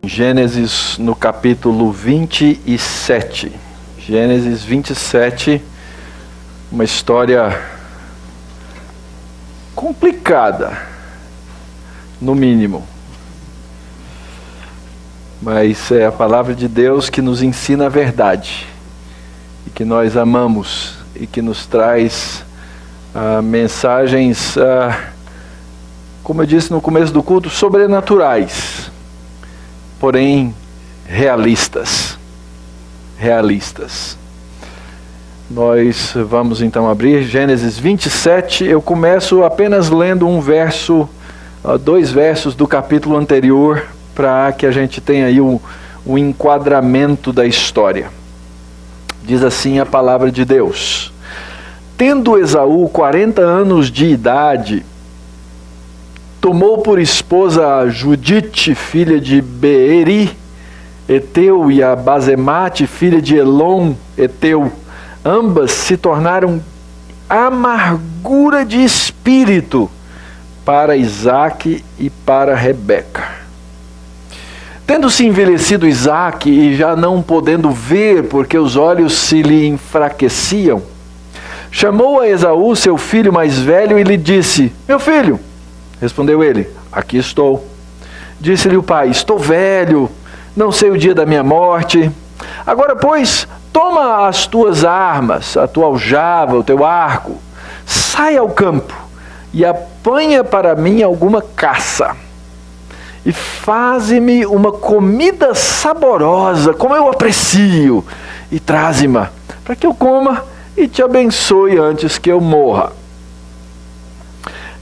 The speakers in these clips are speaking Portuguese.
Gênesis no capítulo 27. Gênesis 27, uma história complicada, no mínimo. Mas é a palavra de Deus que nos ensina a verdade, e que nós amamos, e que nos traz mensagens, como eu disse no começo do culto, sobrenaturais, porém realistas. Nós vamos então abrir Gênesis 27. Eu começo apenas lendo dois versos do capítulo anterior, para que a gente tenha aí o enquadramento da história. Diz assim a palavra de Deus: Tendo Esaú 40 anos de idade, tomou por esposa Judite, filha de Beeri, Eteu, e a Basemate, filha de Elon, Eteu. Ambas se tornaram amargura de espírito para Isaque e para Rebeca. Tendo-se envelhecido Isaque e já não podendo ver, porque os olhos se lhe enfraqueciam, chamou a Esaú, seu filho mais velho, e lhe disse: Meu filho. Respondeu ele: Aqui estou. Disse-lhe o pai: Estou velho, não sei o dia da minha morte. Agora, pois, toma as tuas armas, a tua aljava, o teu arco, sai ao campo e apanha para mim alguma caça, e faze-me uma comida saborosa, como eu aprecio, e traze-me, para que eu coma e te abençoe antes que eu morra.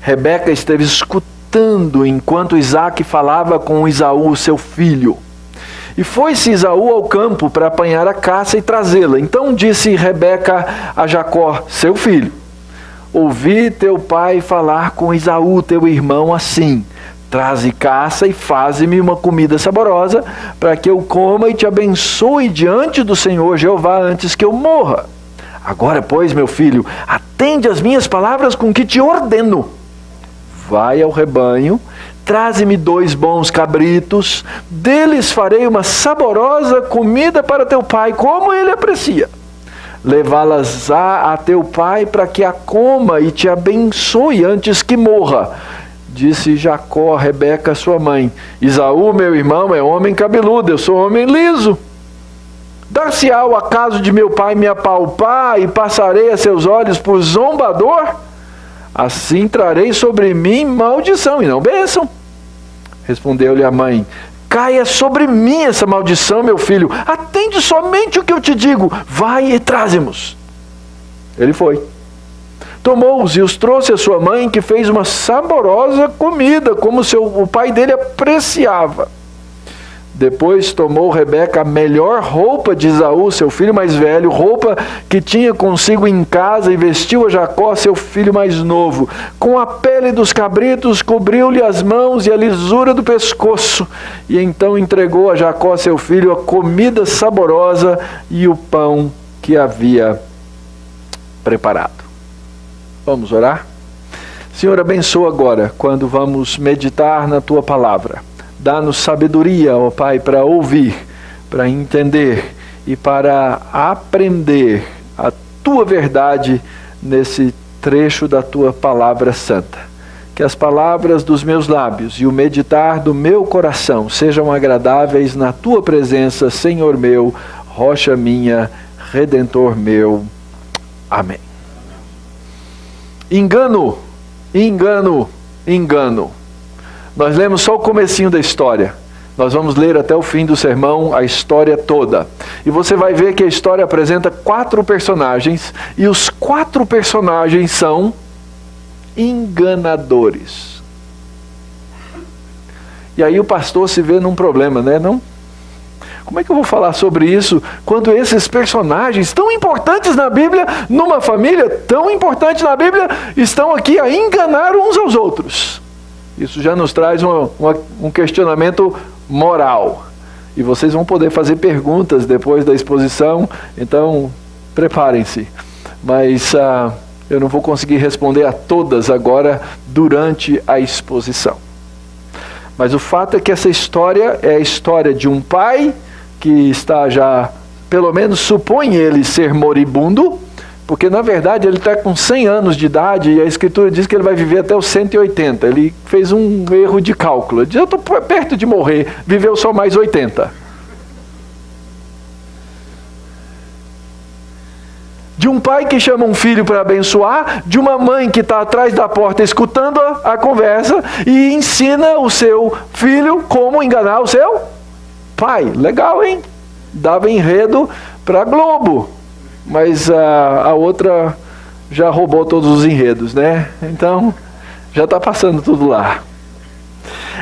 Rebeca esteve escutando enquanto Isaque falava com Esaú, seu filho. E foi-se Esaú ao campo para apanhar a caça e trazê-la. Então disse Rebeca a Jacó, seu filho: Ouvi teu pai falar com Esaú, teu irmão, assim: Traze caça e faze-me uma comida saborosa, para que eu coma e te abençoe diante do Senhor Jeová antes que eu morra. Agora, pois, meu filho, atende às minhas palavras com que te ordeno. Vai ao rebanho, traze-me 2 bons cabritos, deles farei uma saborosa comida para teu pai, como ele aprecia. Levá-las a teu pai para que a coma e te abençoe antes que morra. Disse Jacó a Rebeca, sua mãe: Esaú, meu irmão, é homem cabeludo, eu sou homem liso. Dar-se-á o acaso de meu pai me apalpar e passarei a seus olhos por zombador? Assim trarei sobre mim maldição e não bênção. Respondeu-lhe a mãe: Caia sobre mim essa maldição, meu filho. Atende somente o que eu te digo. Vai e traze-mos. Ele foi. Tomou-os e os trouxe a sua mãe, que fez uma saborosa comida, como o pai dele apreciava. Depois tomou Rebeca a melhor roupa de Esaú, seu filho mais velho, roupa que tinha consigo em casa, e vestiu a Jacó, seu filho mais novo. Com a pele dos cabritos cobriu-lhe as mãos e a lisura do pescoço. E então entregou a Jacó, seu filho, a comida saborosa e o pão que havia preparado. Vamos orar? Senhor, abençoa agora, quando vamos meditar na Tua palavra. Dá-nos sabedoria, ó Pai, para ouvir, para entender e para aprender a Tua verdade nesse trecho da Tua palavra santa. Que as palavras dos meus lábios e o meditar do meu coração sejam agradáveis na Tua presença, Senhor meu, rocha minha, Redentor meu. Amém. Engano, engano, engano. Nós lemos só o comecinho da história. Nós vamos ler até o fim do sermão a história toda. E você vai ver que a história apresenta 4 personagens, e os 4 personagens são enganadores. E aí o pastor se vê num problema, né? Não? Como é que eu vou falar sobre isso quando esses personagens tão importantes na Bíblia, numa família tão importante na Bíblia, estão aqui a enganar uns aos outros? Isso já nos traz um questionamento moral. E vocês vão poder fazer perguntas depois da exposição, então preparem-se. mas eu não vou conseguir responder a todas agora durante a exposição. Mas o fato é que essa história é a história de um pai que está já, pelo menos supõe ele ser moribundo, porque na verdade ele está com 100 anos de idade e a Escritura diz que ele vai viver até os 180. Ele fez um erro de cálculo. Ele diz, eu estou perto de morrer, viveu só mais 80. De um pai que chama um filho para abençoar, de uma mãe que está atrás da porta escutando a conversa e ensina o seu filho como enganar o seu pai. Legal, hein? Dava enredo para Globo, mas a outra já roubou todos os enredos, né? Então, já está passando tudo lá.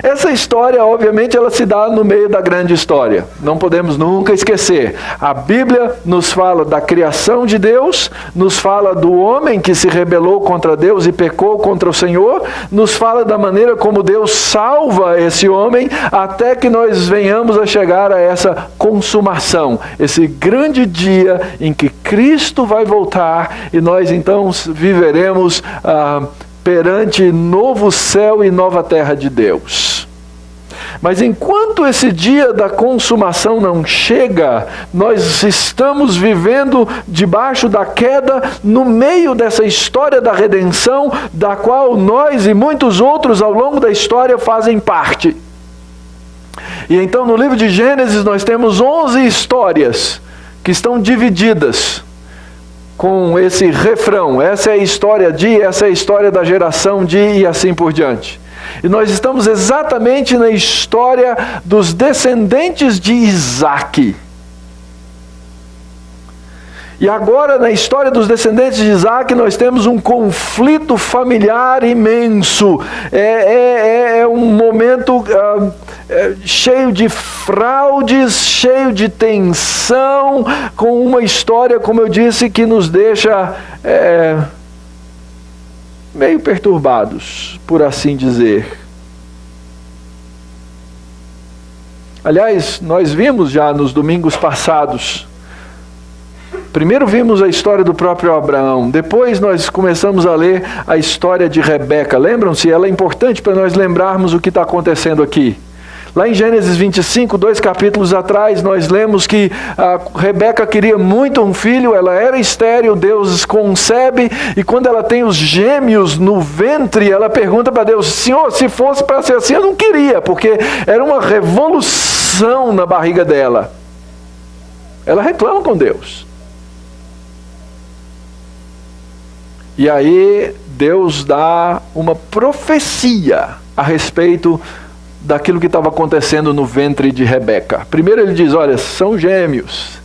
Essa história, obviamente, ela se dá no meio da grande história. Não podemos nunca esquecer. A Bíblia nos fala da criação de Deus, nos fala do homem que se rebelou contra Deus e pecou contra o Senhor, nos fala da maneira como Deus salva esse homem, até que nós venhamos a chegar a essa consumação, esse grande dia em que Cristo vai voltar e nós então viveremos perante novo céu e nova terra de Deus. Mas enquanto esse dia da consumação não chega, nós estamos vivendo debaixo da queda, no meio dessa história da redenção, da qual nós e muitos outros ao longo da história fazem parte. E então no livro de Gênesis nós temos 11 histórias que estão divididas com esse refrão, essa é a história de, essa é a história da geração de, e assim por diante. E nós estamos exatamente na história dos descendentes de Isaac. E agora, na história dos descendentes de Isaac, nós temos um conflito familiar imenso. É um momento cheio de fraudes, cheio de tensão, com uma história, como eu disse, que nos deixa meio perturbados, por assim dizer. Aliás, nós vimos já nos domingos passados. Primeiro vimos a história do próprio Abraão, depois nós começamos a ler a história de Rebeca. Lembram-se? Ela é importante para nós lembrarmos o que está acontecendo aqui. Lá em Gênesis 25, 2 capítulos atrás, nós lemos que a Rebeca queria muito um filho, ela era estéril, Deus concebe, e quando ela tem os gêmeos no ventre, ela pergunta para Deus, Senhor, se fosse para ser assim, eu não queria, porque era uma revolução na barriga dela. Ela reclama com Deus. E aí Deus dá uma profecia a respeito daquilo que estava acontecendo no ventre de Rebeca. Primeiro ele diz, olha, são gêmeos,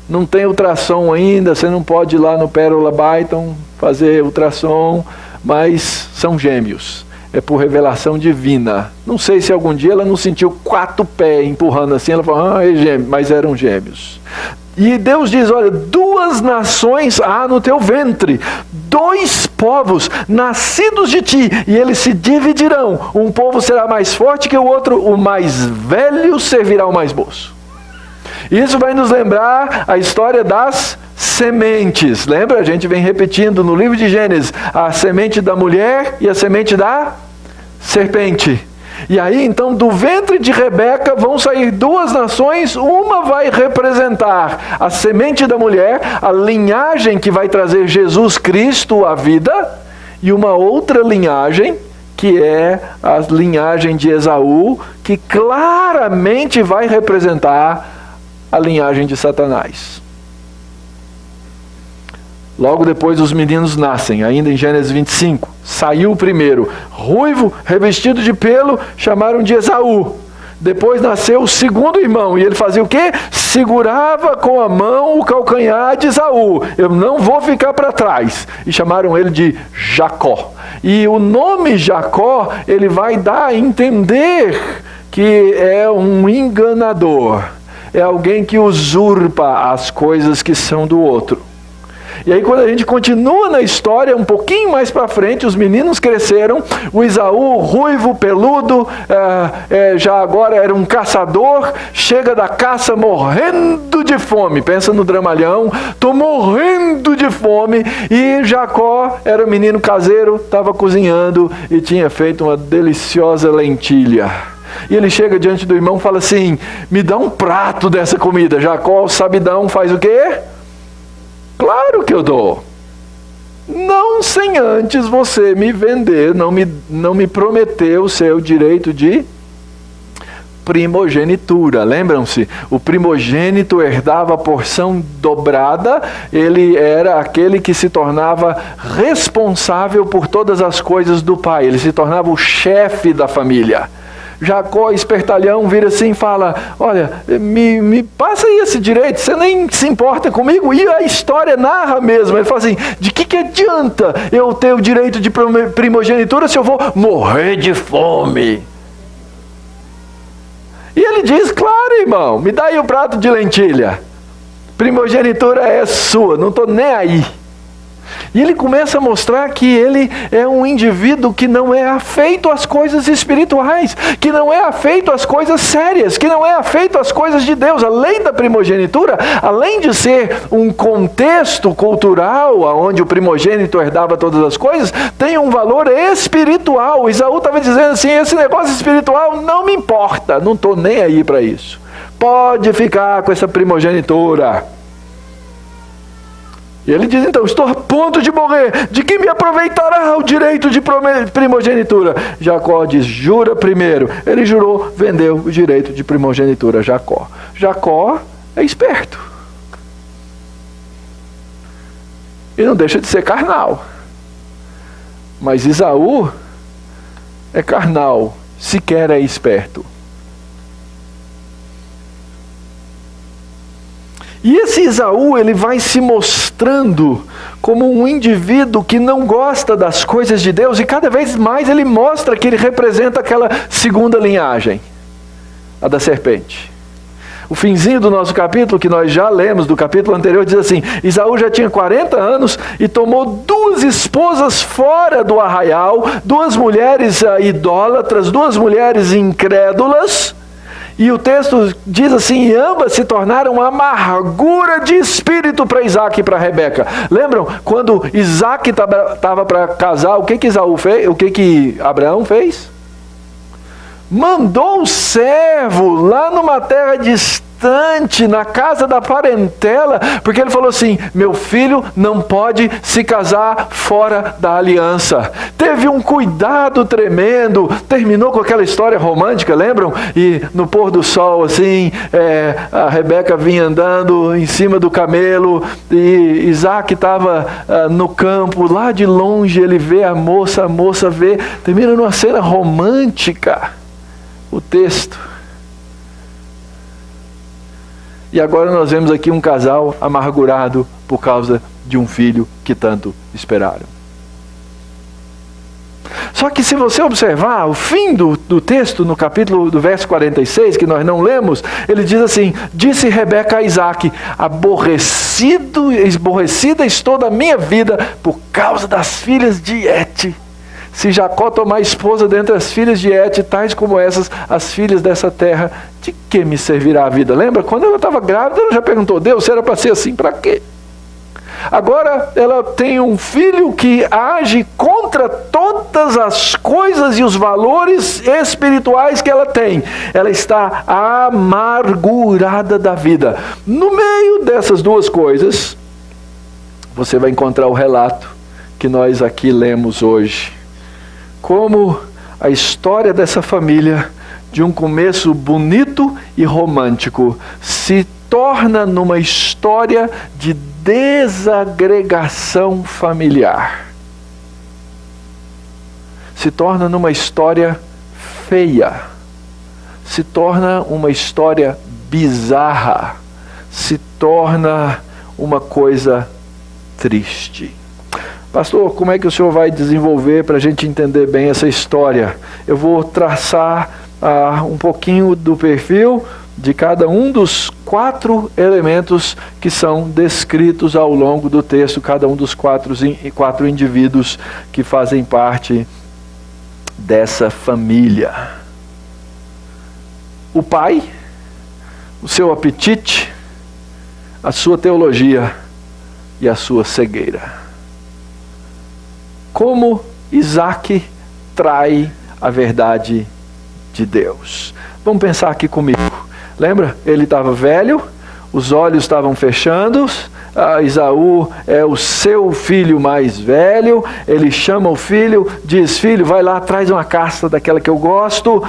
não tem ultrassom ainda, você não pode ir lá no Pérola Byton fazer ultrassom, mas são gêmeos. É por revelação divina. Não sei se algum dia ela não sentiu 4 pés empurrando assim, ela falou, é gêmeo, mas eram gêmeos. E Deus diz, olha, 2 nações há no teu ventre, 2 povos nascidos de ti, e eles se dividirão. Um povo será mais forte que o outro, o mais velho servirá ao mais moço. Isso vai nos lembrar a história das sementes. Lembra? A gente vem repetindo no livro de Gênesis, a semente da mulher e a semente da serpente. E aí, então, do ventre de Rebeca vão sair 2 nações, uma vai representar a semente da mulher, a linhagem que vai trazer Jesus Cristo à vida, e uma outra linhagem, que é a linhagem de Esaú, que claramente vai representar a linhagem de Satanás. Logo depois os meninos nascem, ainda em Gênesis 25. Saiu o primeiro, ruivo, revestido de pelo, chamaram de Esaú. Depois nasceu o segundo irmão, e ele fazia o quê? Segurava com a mão o calcanhar de Esaú. Eu não vou ficar para trás. E chamaram ele de Jacó. E o nome Jacó, ele vai dar a entender que é um enganador. É alguém que usurpa as coisas que são do outro. E aí quando a gente continua na história, um pouquinho mais para frente, os meninos cresceram, o Esaú, ruivo, peludo, já agora era um caçador, chega da caça morrendo de fome, pensa no dramalhão, tô morrendo de fome, e Jacó era um menino caseiro, estava cozinhando e tinha feito uma deliciosa lentilha. E ele chega diante do irmão e fala assim, me dá um prato dessa comida. Jacó, sabidão, faz o quê? Claro que eu dou. Não sem antes você me vender, não me prometer o seu direito de primogenitura. Lembram-se? O primogênito herdava a porção dobrada, ele era aquele que se tornava responsável por todas as coisas do pai, ele se tornava o chefe da família. Jacó, espertalhão, vira assim e fala, olha, me passa aí esse direito, você nem se importa comigo? E a história narra mesmo, ele fala assim, de que adianta eu ter o direito de primogenitura se eu vou morrer de fome? E ele diz, claro, irmão, me dá aí o prato de lentilha, primogenitura é sua, não estou nem aí. E ele começa a mostrar que ele é um indivíduo que não é afeito às coisas espirituais, que não é afeito às coisas sérias, que não é afeito às coisas de Deus. A lei da primogenitura, além de ser um contexto cultural, onde o primogênito herdava todas as coisas, tem um valor espiritual. Esaú estava dizendo assim, esse negócio espiritual não me importa, não estou nem aí para isso. Pode ficar com essa primogenitura. E ele diz, então, estou a ponto de morrer, de que me aproveitará o direito de primogenitura? Jacó diz, jura primeiro. Ele jurou, vendeu o direito de primogenitura a Jacó. Jacó é esperto. E não deixa de ser carnal. Mas Esaú é carnal, sequer é esperto. E esse Esaú, ele vai se mostrando como um indivíduo que não gosta das coisas de Deus, e cada vez mais ele mostra que ele representa aquela segunda linhagem, a da serpente. O finzinho do nosso capítulo, que nós já lemos, do capítulo anterior, diz assim, Esaú já tinha 40 anos e tomou 2 esposas fora do arraial, 2 mulheres idólatras, 2 mulheres incrédulas. E o texto diz assim, e ambas se tornaram amargura de espírito para Isaac e para Rebeca. Lembram? Quando Isaac estava para casar, o que Esaú fez? O que Abraão fez? Mandou o servo lá numa terra distante, na casa da parentela, porque ele falou assim, meu filho não pode se casar fora da aliança. Teve um cuidado tremendo, terminou com aquela história romântica, lembram? E no pôr do sol, assim, a Rebeca vinha andando em cima do camelo, e Isaac estava no campo, lá de longe ele vê a moça vê, termina numa cena romântica. O texto. E agora nós vemos aqui um casal amargurado por causa de um filho que tanto esperaram. Só que se você observar o fim do texto, no capítulo do verso 46, que nós não lemos, ele diz assim, disse Rebeca a Isaac, aborrecida estou da minha vida por causa das filhas de Het. Se Jacó tomar esposa dentre as filhas de Het, tais como essas, as filhas dessa terra, de que me servirá a vida? Lembra? Quando ela estava grávida, ela já perguntou, Deus, se era para ser assim, para quê? Agora ela tem um filho que age contra todas as coisas e os valores espirituais que ela tem. Ela está amargurada da vida. No meio dessas duas coisas, você vai encontrar o relato que nós aqui lemos hoje. Como a história dessa família, de um começo bonito e romântico, se torna numa história de desagregação familiar. Se torna numa história feia. Se torna uma história bizarra. Se torna uma coisa triste. Pastor, como é que o senhor vai desenvolver para a gente entender bem essa história? Eu vou traçar um pouquinho do perfil de cada um dos 4 elementos que são descritos ao longo do texto, cada um dos quatro indivíduos que fazem parte dessa família. O pai, o seu apetite, a sua teologia e a sua cegueira. Como Isaac trai a verdade de Deus. Vamos pensar aqui comigo. Lembra? Ele estava velho, os olhos estavam fechando. Esaú é o seu filho mais velho. Ele chama o filho, diz: filho, vai lá, traz uma caça daquela que eu gosto,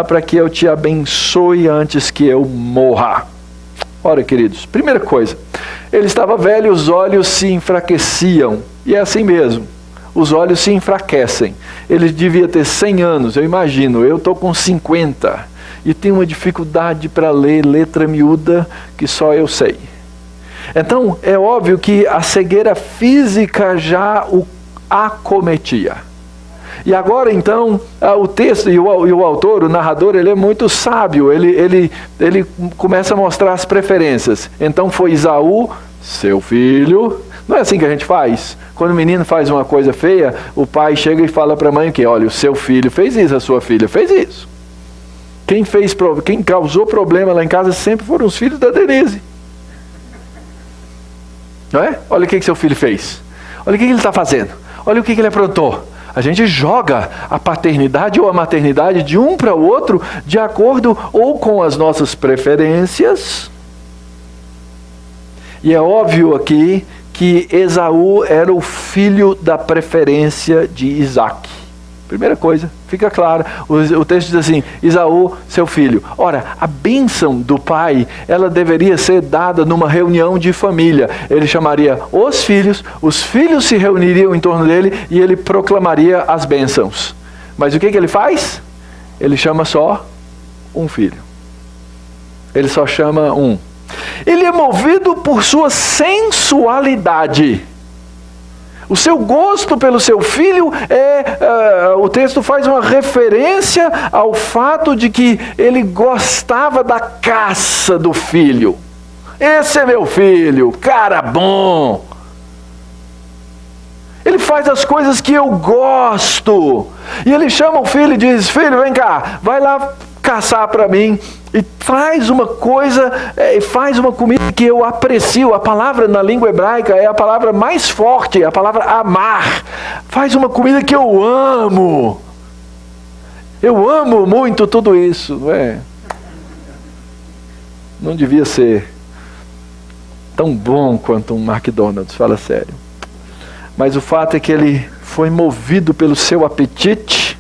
para que eu te abençoe antes que eu morra. Ora, queridos, primeira coisa, ele estava velho, os olhos se enfraqueciam. E é assim mesmo. Os olhos se enfraquecem. Ele devia ter 100 anos, eu imagino. Eu estou com 50 e tenho uma dificuldade para ler letra miúda que só eu sei. Então, é óbvio que a cegueira física já o acometia. E agora, então, o texto e o autor, o narrador, ele é muito sábio. Ele começa a mostrar as preferências. Então, foi Esaú, seu filho. Não é assim que a gente faz? Quando o menino faz uma coisa feia, o pai chega e fala para a mãe que, olha, o seu filho fez isso, a sua filha fez isso. Quem causou problema lá em casa sempre foram os filhos da Denise. Não é? Olha o que seu filho fez. Olha o que ele está fazendo. Olha o que ele aprontou. A gente joga a paternidade ou a maternidade de um para o outro de acordo ou com as nossas preferências. E é óbvio aqui que Esaú era o filho da preferência de Isaac. Primeira coisa, fica claro, o texto diz assim: Esaú, seu filho. Ora, a bênção do pai, ela deveria ser dada numa reunião de família. Ele chamaria os filhos se reuniriam em torno dele e ele proclamaria as bênçãos. Mas o que ele faz? Ele chama só um filho. Ele só chama um. Ele é movido por sua sensualidade. O seu gosto pelo seu filho o texto faz uma referência ao fato de que ele gostava da caça do filho. Esse é meu filho, cara bom. Ele faz as coisas que eu gosto. E ele chama o filho e diz: filho, vem cá, vai lá caçar para mim e traz uma coisa, faz uma comida que eu aprecio. A palavra na língua hebraica é a palavra mais forte, a palavra amar. Faz uma comida que eu amo. Eu amo muito tudo isso, não é? Não devia ser tão bom quanto um McDonald's, fala sério. Mas o fato é que ele foi movido pelo seu apetite.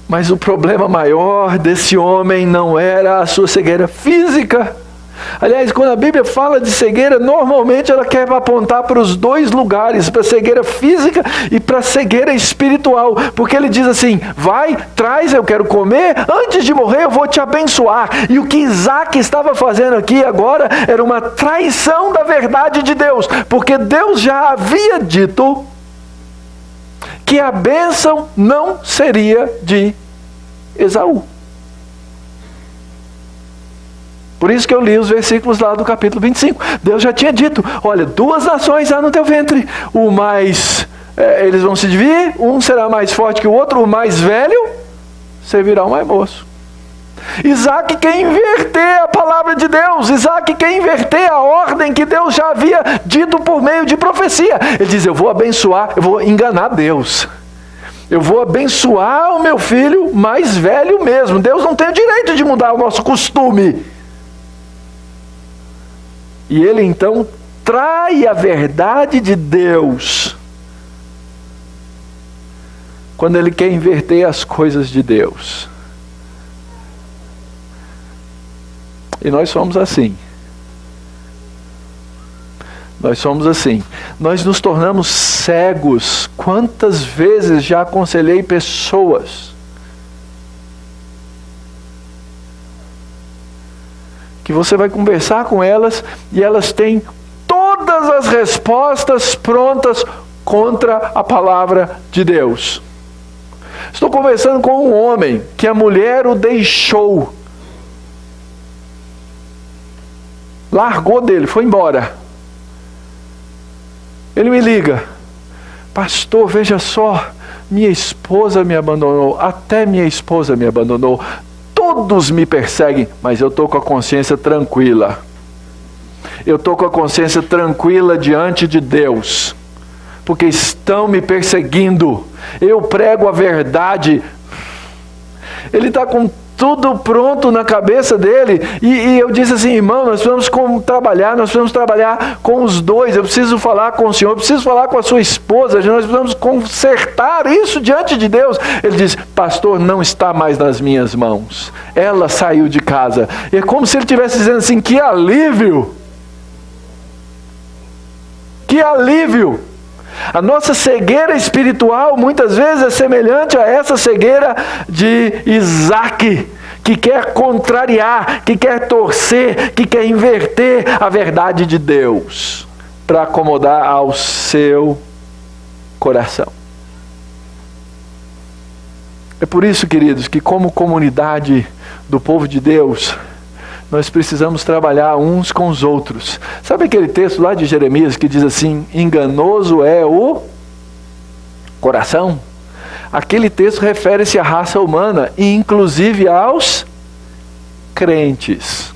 Mas o problema maior desse homem não era a sua cegueira física. Aliás, quando a Bíblia fala de cegueira, normalmente ela quer apontar para os dois lugares, para a cegueira física e para a cegueira espiritual. Porque ele diz assim: vai, traz, eu quero comer, antes de morrer eu vou te abençoar. E o que Isaac estava fazendo aqui agora era uma traição da verdade de Deus. Porque Deus já havia dito que a bênção não seria de Esaú. Por isso que eu li os versículos lá do capítulo 25. Deus já tinha dito: olha, 2 nações há no teu ventre. Eles vão se dividir, um será mais forte que o outro, o mais velho servirá o mais moço. Isaac quer inverter a palavra de Deus. Isaac quer inverter a ordem que Deus já havia dito por meio de profecia. Ele diz: eu vou abençoar, eu vou enganar Deus. Eu vou abençoar o meu filho mais velho mesmo. Deus não tem o direito de mudar o nosso costume. E ele então trai a verdade de Deus quando ele quer inverter as coisas de Deus. E nós somos assim. Nós somos assim. Nós nos tornamos cegos. Quantas vezes já aconselhei pessoas que você vai conversar com elas e elas têm todas as respostas prontas contra a palavra de Deus. Estou conversando com um homem que a mulher o deixou. Largou dele, foi embora. Ele me liga: pastor, veja só, minha esposa me abandonou, até minha esposa me abandonou, todos me perseguem, mas eu estou com a consciência tranquila. Eu estou com a consciência tranquila diante de Deus, porque estão me perseguindo. Eu prego a verdade. Ele está com tudo pronto na cabeça dele. E eu disse assim: irmão, nós precisamos trabalhar com os dois. Eu preciso falar com o senhor, eu preciso falar com a sua esposa. Nós precisamos consertar isso diante de Deus. Ele disse: pastor, não está mais nas minhas mãos. Ela saiu de casa. E é como se ele estivesse dizendo assim: que alívio! Que alívio! A nossa cegueira espiritual muitas vezes é semelhante a essa cegueira de Isaac, que quer contrariar, que quer torcer, que quer inverter a verdade de Deus para acomodar ao seu coração. É por isso, queridos, que como comunidade do povo de Deus, nós precisamos trabalhar uns com os outros. Sabe aquele texto lá de Jeremias que diz assim: enganoso é o coração? Aquele texto refere-se à raça humana e inclusive aos crentes.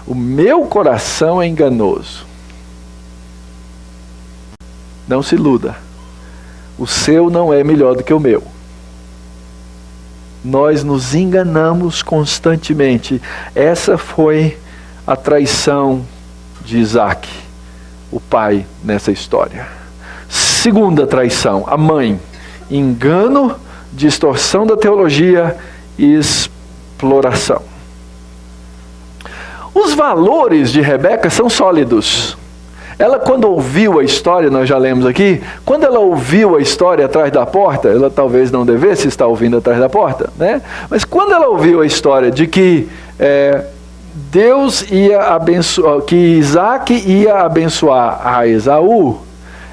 O meu coração é enganoso. Não se iluda. O seu não é melhor do que o meu. Nós nos enganamos constantemente. Essa foi a traição de Isaac, o pai, nessa história. Segunda traição, a mãe. Engano, distorção da teologia e exploração. Os valores de Rebeca são sólidos. Ela, quando ouviu a história, nós já lemos aqui, quando ela ouviu a história atrás da porta, ela talvez não devesse estar ouvindo atrás da porta, né? Mas quando ela ouviu a história de que Deus ia abençoar, que Isaac ia abençoar a Esaú,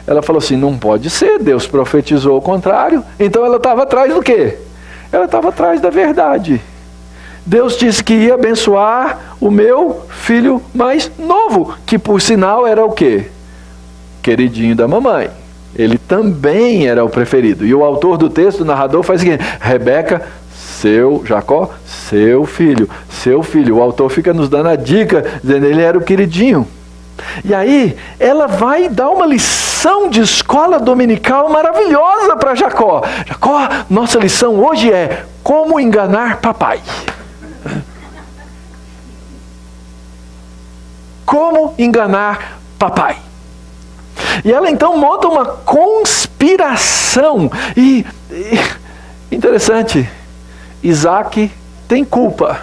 ela falou assim: não pode ser, Deus profetizou o contrário. Então ela estava atrás do quê? Ela estava atrás da verdade. Deus disse que ia abençoar o meu filho mais novo, que por sinal era o quê? Queridinho da mamãe. Ele também era o preferido. E o autor do texto, o narrador, faz o seguinte: Rebeca, Jacó, seu filho. O autor fica nos dando a dica, dizendo que ele era o queridinho. E aí, ela vai dar uma lição de escola dominical maravilhosa para Jacó. Jacó, nossa lição hoje é como enganar papai. Como enganar papai. E ela então monta uma conspiração. E interessante, Isaac tem culpa.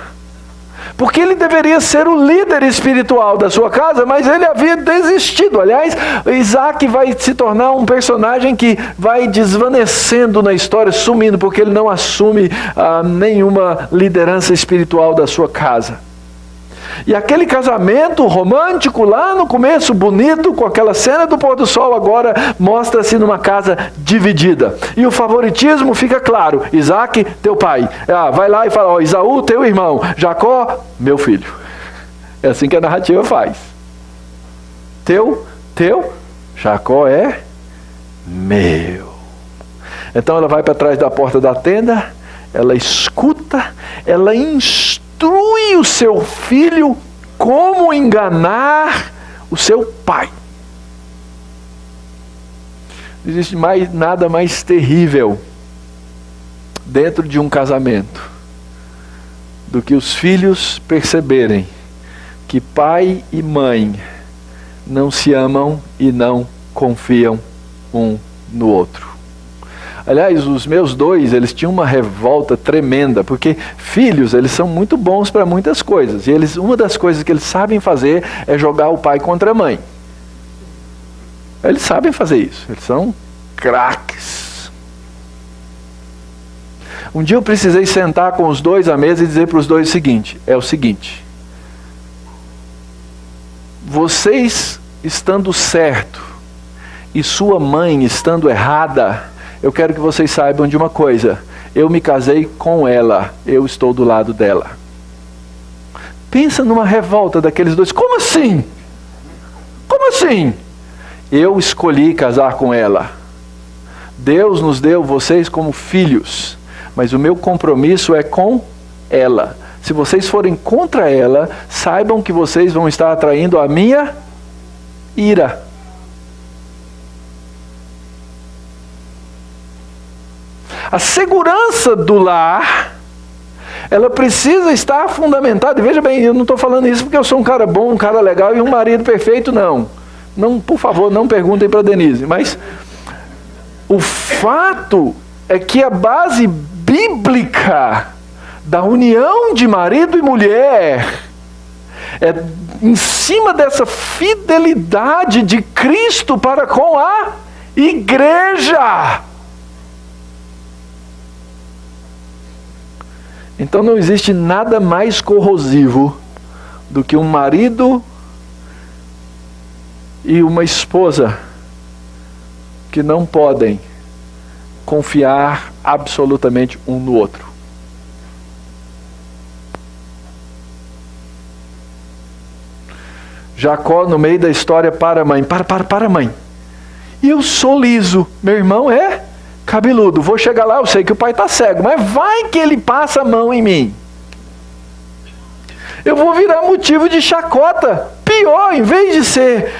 Porque ele deveria ser o líder espiritual da sua casa, mas ele havia desistido. Aliás, Isaac vai se tornar um personagem que vai desvanecendo na história, sumindo, porque ele não assume nenhuma liderança espiritual da sua casa. E aquele casamento romântico lá no começo, bonito, com aquela cena do pôr do sol, agora mostra-se numa casa dividida. E o favoritismo fica claro: Isaac, teu pai. Vai lá e fala: Esaú, teu irmão. Jacó, meu filho. É assim que a narrativa faz. Teu, Jacó é meu. Então ela vai para trás da porta da tenda, ela escuta, ela instrui o seu filho como enganar o seu pai. Não existe nada mais terrível dentro de um casamento do que os filhos perceberem que pai e mãe não se amam e não confiam um no outro. Aliás, os meus dois, eles tinham uma revolta tremenda, porque filhos, eles são muito bons para muitas coisas. E uma das coisas que eles sabem fazer é jogar o pai contra a mãe. Eles sabem fazer isso, eles são craques. Um dia eu precisei sentar com os dois à mesa e dizer para os dois o seguinte: vocês estando certo e sua mãe estando errada, eu quero que vocês saibam de uma coisa: eu me casei com ela, eu estou do lado dela. Pensa numa revolta daqueles dois. Como assim? Como assim? Eu escolhi casar com ela. Deus nos deu vocês como filhos, mas o meu compromisso é com ela. Se vocês forem contra ela, saibam que vocês vão estar atraindo a minha ira. A segurança do lar, ela precisa estar fundamentada. E veja bem, eu não estou falando isso porque eu sou um cara bom, um cara legal e um marido perfeito, não. Não, por favor, não perguntem para Denise. Mas o fato é que a base bíblica da união de marido e mulher é em cima dessa fidelidade de Cristo para com a igreja. Então não existe nada mais corrosivo do que um marido e uma esposa que não podem confiar absolutamente um no outro. Jacó, no meio da história, para a mãe. Para, mãe. Eu sou liso, meu irmão é cabeludo. Vou chegar lá, eu sei que o pai está cego, mas vai que ele passa a mão em mim. Eu vou virar motivo de chacota. Pior, em vez de ser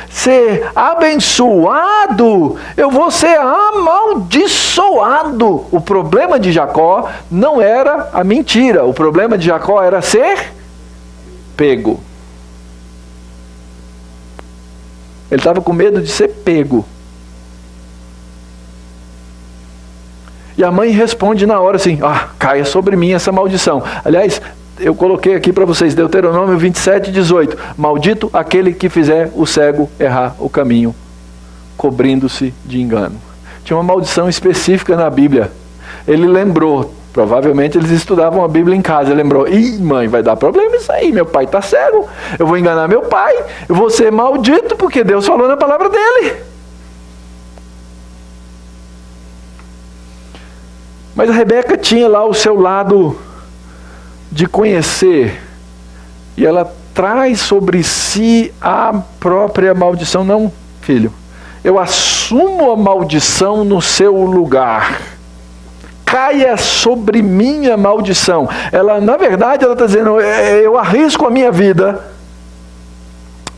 abençoado, eu vou ser amaldiçoado. O problema de Jacó não era a mentira. O problema de Jacó era ser pego. Ele estava com medo de ser pego. E a mãe responde na hora assim: caia sobre mim essa maldição. Aliás, eu coloquei aqui para vocês, Deuteronômio 27:18. Maldito aquele que fizer o cego errar o caminho, cobrindo-se de engano. Tinha uma maldição específica na Bíblia. Ele lembrou, provavelmente eles estudavam a Bíblia em casa. Ele lembrou: mãe, vai dar problema isso aí, meu pai está cego, eu vou enganar meu pai, eu vou ser maldito, porque Deus falou na palavra dele. Mas a Rebeca tinha lá o seu lado de conhecer, e ela traz sobre si a própria maldição. Não, filho, eu assumo a maldição no seu lugar. Caia sobre mim a maldição. Ela, na verdade, ela está dizendo: eu arrisco a minha vida,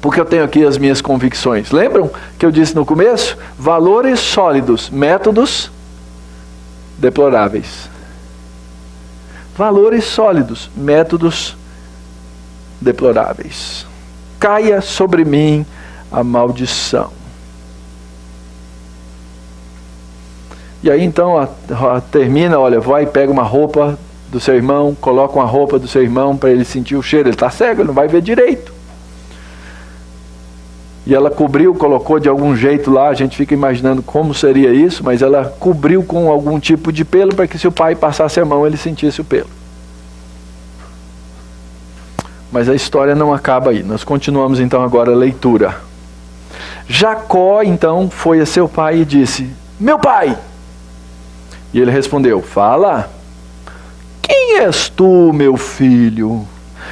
porque eu tenho aqui as minhas convicções. Lembram que eu disse no começo? Valores sólidos, métodos deploráveis. Valores sólidos, métodos deploráveis. Caia sobre mim a maldição. E aí então termina, olha, vai e pega uma roupa do seu irmão, coloca uma roupa do seu irmão para ele sentir o cheiro. Ele está cego, ele não vai ver direito. E ela cobriu, colocou de algum jeito lá, a gente fica imaginando como seria isso, mas ela cobriu com algum tipo de pelo para que se o pai passasse a mão ele sentisse o pelo. Mas a história não acaba aí. Nós continuamos então agora a leitura. Jacó então foi a seu pai e disse: meu pai! E ele respondeu: fala. Quem és tu, meu filho?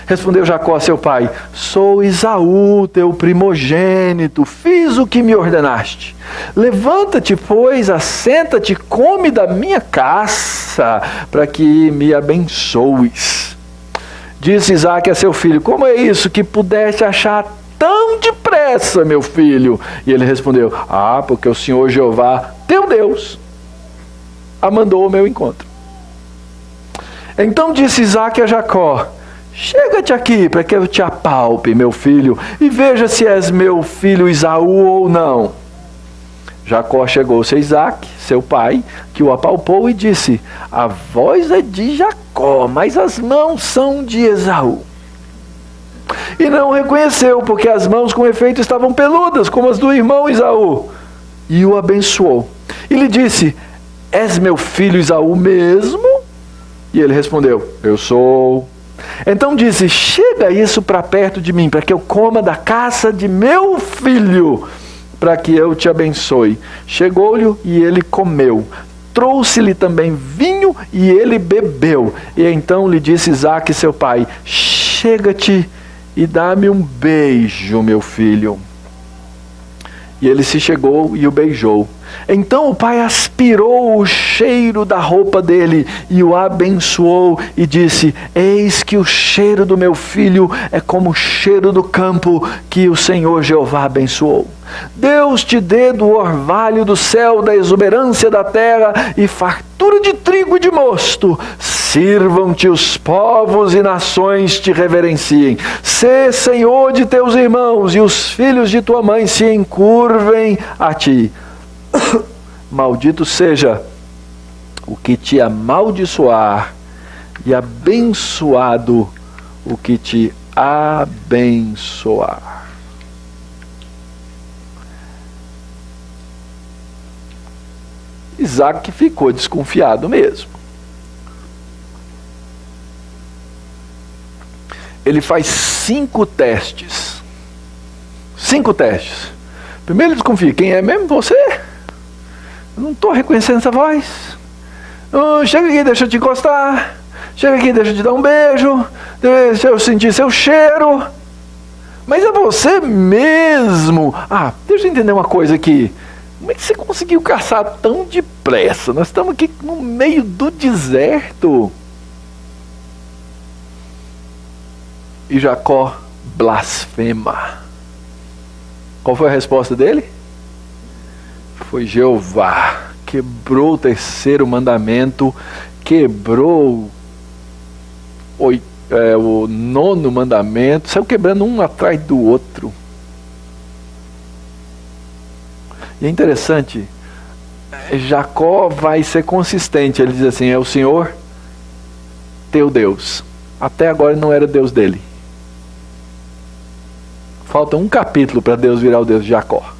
Respondeu Jacó a seu pai: sou Esaú, teu primogênito, fiz o que me ordenaste. Levanta-te, pois, assenta-te, come da minha caça, para que me abençoes. Disse Isaque a seu filho: como é isso que pudeste achar tão depressa, meu filho? E ele respondeu: porque o Senhor Jeová, teu Deus, a mandou ao meu encontro. Então disse Isaque a Jacó: chega-te aqui para que eu te apalpe, meu filho, e veja se és meu filho Esaú ou não. Jacó chegou-se a Isaque, seu pai, que o apalpou e disse: a voz é de Jacó, mas as mãos são de Esaú. E não o reconheceu, porque as mãos com efeito estavam peludas, como as do irmão Esaú. E o abençoou. E lhe disse: és meu filho Esaú mesmo? E ele respondeu: eu sou. Então disse: chega isso para perto de mim, para que eu coma da caça de meu filho. para que eu te abençoe. Chegou-lhe e ele comeu. Trouxe-lhe também vinho e ele bebeu. E então lhe disse Isaque, seu pai: chega-te e dá-me um beijo, meu filho. E ele se chegou e o beijou. Então o pai aspirou o cheiro da roupa dele e o abençoou e disse: eis que o cheiro do meu filho é como o cheiro do campo que o Senhor Jeová abençoou. Deus te dê do orvalho do céu, da exuberância da terra e fartura de trigo e de mosto. Sirvam-te os povos e nações te reverenciem. Sê senhor de teus irmãos e os filhos de tua mãe se encurvem a ti. Maldito seja o que te amaldiçoar e abençoado o que te abençoar. Isaque ficou desconfiado mesmo. Ele faz 5 testes. 5 testes. Primeiro ele desconfia: quem é mesmo? Você? Eu não estou reconhecendo essa voz. Chega aqui, deixa eu te encostar. Chega aqui, deixa eu te dar um beijo. Deixa eu sentir seu cheiro. Mas é você mesmo. Deixa eu entender uma coisa aqui. Como é que você conseguiu caçar tão depressa? Nós estamos aqui no meio do deserto. E Jacó blasfema. Qual foi a resposta dele? Foi Jeová. Quebrou o 3º mandamento, quebrou o 9º mandamento, saiu quebrando um atrás do outro. E é interessante, Jacó vai ser consistente. Ele diz assim: é o Senhor teu Deus. Até agora não era Deus dele. Falta um capítulo para Deus virar o Deus de Jacó.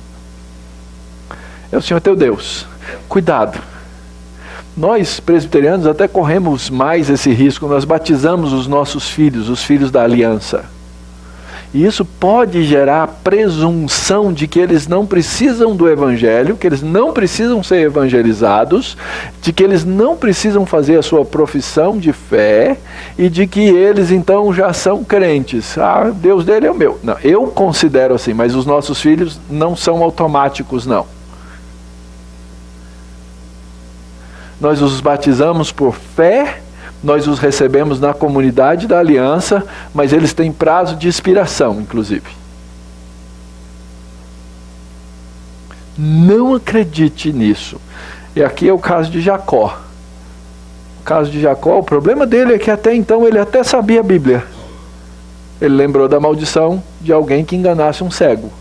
É o Senhor teu Deus. Cuidado. Nós, presbiterianos, até corremos mais esse risco. Nós batizamos os nossos filhos, os filhos da aliança. E isso pode gerar a presunção de que eles não precisam do evangelho, que eles não precisam ser evangelizados, de que eles não precisam fazer a sua profissão de fé e de que eles então já são crentes. Deus dele é o meu. Não, eu considero assim, mas os nossos filhos não são automáticos, não. Nós os batizamos por fé, nós os recebemos na comunidade da aliança, mas eles têm prazo de expiração, inclusive. Não acredite nisso. E aqui é o caso de Jacó. O caso de Jacó, o problema dele é que até então ele até sabia a Bíblia. Ele lembrou da maldição de alguém que enganasse um cego.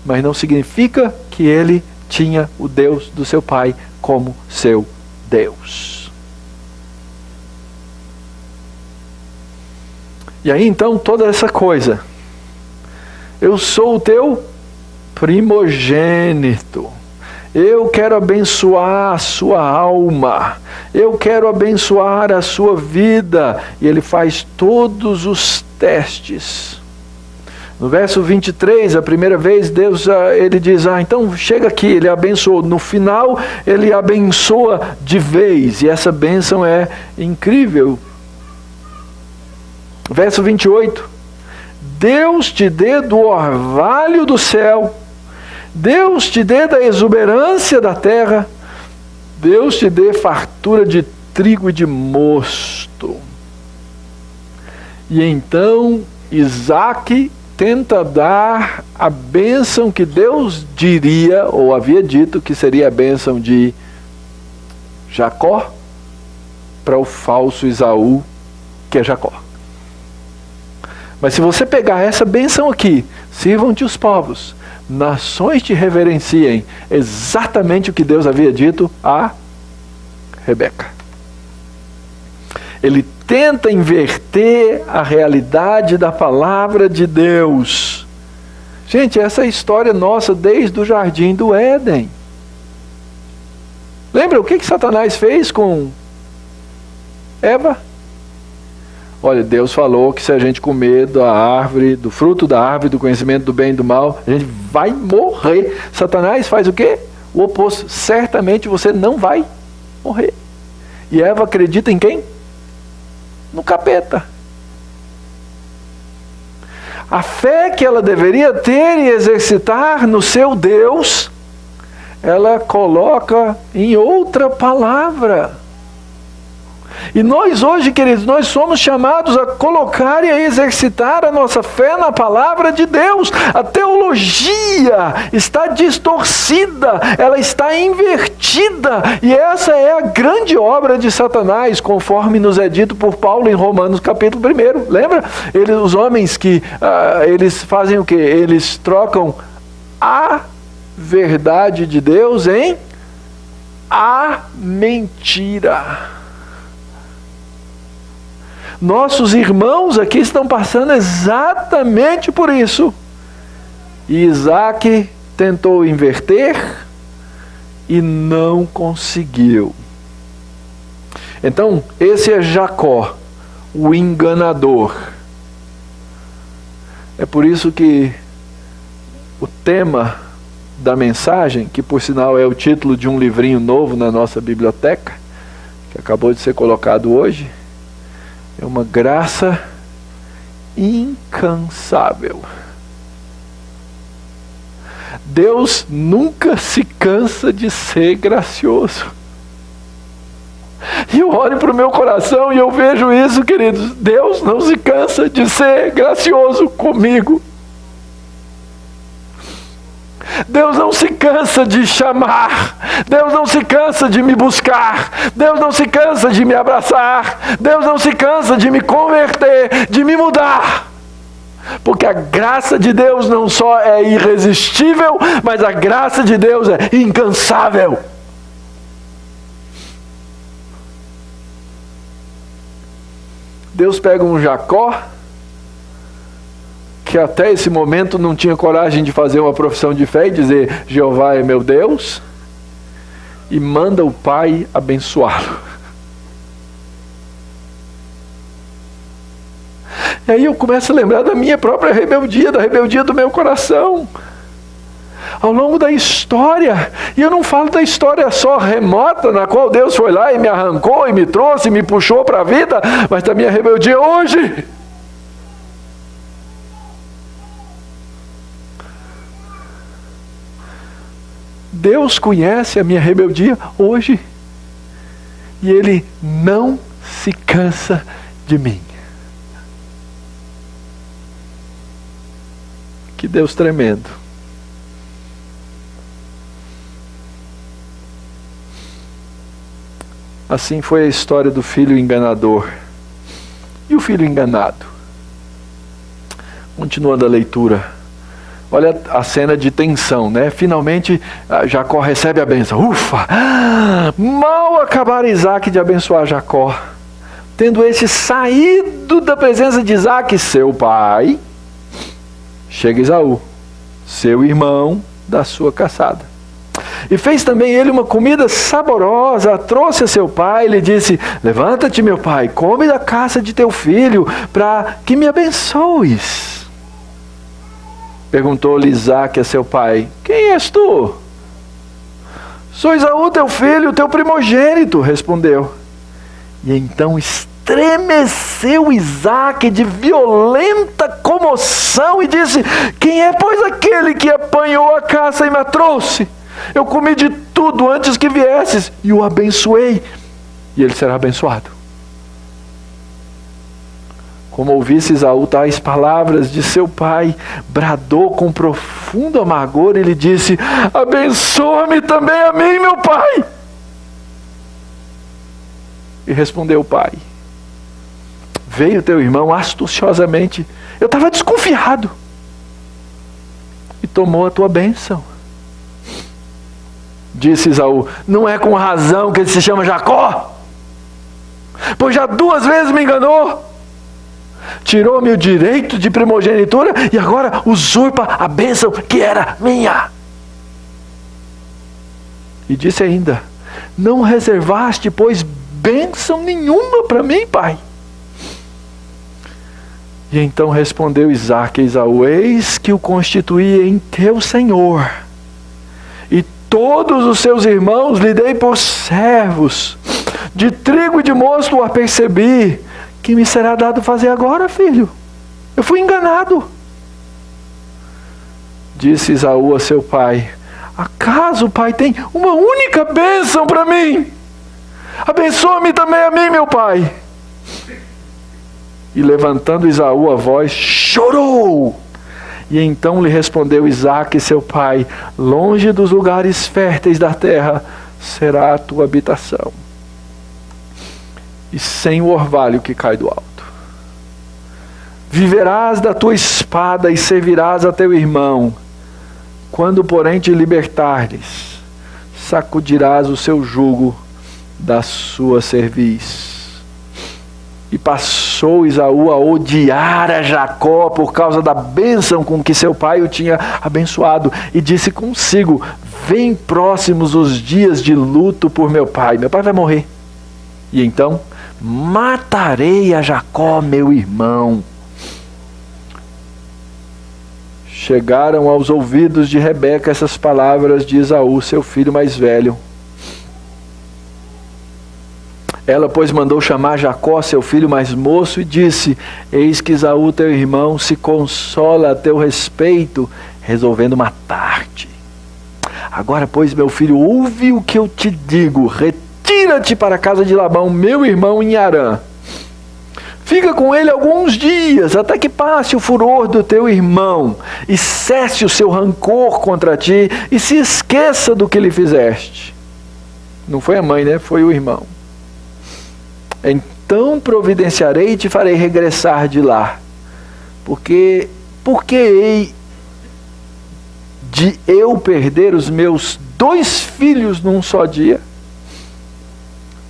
Mas não significa que ele tinha o Deus do seu pai como seu Deus. E aí então toda essa coisa: eu sou o teu primogênito, eu quero abençoar a sua alma, eu quero abençoar a sua vida. E ele faz todos os testes. No verso 23, a primeira vez, Deus ele diz: então chega aqui, ele abençoou. No final, ele abençoa de vez. E essa bênção é incrível. Verso 28. Deus te dê do orvalho do céu, Deus te dê da exuberância da terra, Deus te dê fartura de trigo e de mosto. E então Isaque tenta dar a bênção que Deus diria, ou havia dito que seria a bênção de Jacó, para o falso Esaú, que é Jacó. Mas se você pegar essa bênção aqui: sirvam-te os povos, nações te reverenciem, exatamente o que Deus havia dito a Rebeca. Ele tenta inverter a realidade da palavra de Deus. Gente, essa é a história nossa desde o jardim do Éden. Lembra o que Satanás fez com Eva? Olha, Deus falou que se a gente comer da árvore, do fruto da árvore, do conhecimento do bem e do mal, a gente vai morrer. Satanás faz o quê? O oposto. Certamente você não vai morrer. E Eva acredita em quem? No capeta. A fé que ela deveria ter e exercitar no seu Deus, ela coloca em outra palavra. E nós hoje, queridos, nós somos chamados a colocar e a exercitar a nossa fé na palavra de Deus. A teologia está distorcida, ela está invertida. E essa é a grande obra de Satanás, conforme nos é dito por Paulo em Romanos capítulo 1. Lembra? Os homens que eles fazem o quê? Eles trocam a verdade de Deus em a mentira. Nossos irmãos aqui estão passando exatamente por isso. E Isaac tentou inverter e não conseguiu. Então, esse é Jacó, o enganador. É por isso que o tema da mensagem, que por sinal é o título de um livrinho novo na nossa biblioteca, que acabou de ser colocado hoje, é uma graça incansável. Deus nunca se cansa de ser gracioso. E eu olho para o meu coração e eu vejo isso, queridos. Deus não se cansa de ser gracioso comigo. Deus não se cansa de chamar, Deus não se cansa de me buscar, Deus não se cansa de me abraçar, Deus não se cansa de me converter, de me mudar. Porque a graça de Deus não só é irresistível, mas a graça de Deus é incansável. Deus pega um Jacó, que até esse momento não tinha coragem de fazer uma profissão de fé e dizer, Jeová é meu Deus, e manda o pai abençoá-lo. E aí eu começo a lembrar da minha própria rebeldia, da rebeldia do meu coração. Ao longo da história, e eu não falo da história só remota, na qual Deus foi lá e me arrancou, e me trouxe, e me puxou para a vida, mas da minha rebeldia hoje. Deus conhece a minha rebeldia hoje. E Ele não se cansa de mim. Que Deus tremendo. Assim foi a história do filho enganador. E o filho enganado? Continuando a leitura. Olha a cena de tensão, né? Finalmente Jacó recebe a bênção. Ufa! Mal acabara Isaac de abençoar Jacó. Tendo este saído da presença de Isaac, seu pai, chega Esaú, seu irmão da sua caçada. E fez também ele uma comida saborosa, trouxe a seu pai e lhe disse, levanta-te, meu pai, come da caça de teu filho, para que me abençoes. Perguntou-lhe Isaque a seu pai, quem és tu? Sou Esaú, teu filho, teu primogênito, respondeu. E então estremeceu Isaque de violenta comoção e disse, quem é, pois, aquele que apanhou a caça e me a trouxe? Eu comi de tudo antes que viesses e o abençoei, e ele será abençoado. Como ouvisse Esaú tais palavras de seu pai, bradou com profundo amargor e lhe disse, abençoa-me também a mim, meu pai. E respondeu o pai, veio teu irmão astuciosamente, eu estava desconfiado, e tomou a tua bênção. Disse Esaú, não é com razão que ele se chama Jacó, pois já 2 vezes me enganou. Tirou-me o direito de primogenitura e agora usurpa a bênção que era minha. E disse ainda, não reservaste, pois, bênção nenhuma para mim, pai. E então respondeu Isaque a Esaú: eis que o constituí em teu senhor, e todos os seus irmãos lhe dei por servos. De trigo e de mosto o apercebi. Que me será dado fazer agora, filho? Eu fui enganado. Disse Esaú a seu pai: acaso o pai tem uma única bênção para mim? Abençoa-me também a mim, meu pai. E levantando Esaú a voz, chorou. E então lhe respondeu Isaque, seu pai: longe dos lugares férteis da terra será a tua habitação, e sem o orvalho que cai do alto. Viverás da tua espada e servirás a teu irmão. Quando, porém, te libertares, sacudirás o seu jugo da sua cerviz. E passou Esaú a odiar a Jacó por causa da bênção com que seu pai o tinha abençoado. E disse consigo: vem próximos os dias de luto por meu pai vai morrer. E então matarei a Jacó, meu irmão. Chegaram aos ouvidos de Rebeca essas palavras de Esaú, seu filho mais velho. Ela, pois, mandou chamar Jacó, seu filho mais moço, e disse: eis que Esaú, teu irmão, se consola a teu respeito, resolvendo matar-te. Agora, pois, meu filho, ouve o que eu te digo. Retira-te para a casa de Labão, meu irmão, em Harã. Fica com ele alguns dias, até que passe o furor do teu irmão, e cesse o seu rancor contra ti, e se esqueça do que lhe fizeste. Não foi a mãe, né? Foi o irmão. Então providenciarei e te farei regressar de lá. Porque hei de eu perder os meus 2 filhos num só dia?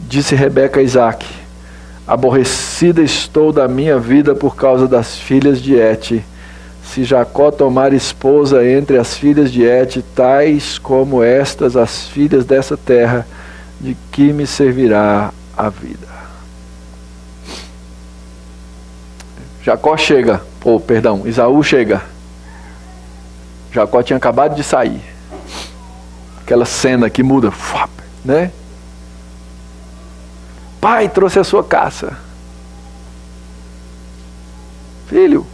Disse Rebeca a Isaque: aborrecida estou da minha vida por causa das filhas de Et. Se Jacó tomar esposa entre as filhas de Et, tais como estas as filhas dessa terra, de que me servirá a vida? Esaú chega. Jacó tinha acabado de sair. Aquela cena que muda, né? Pai, trouxe a sua caça. Filho,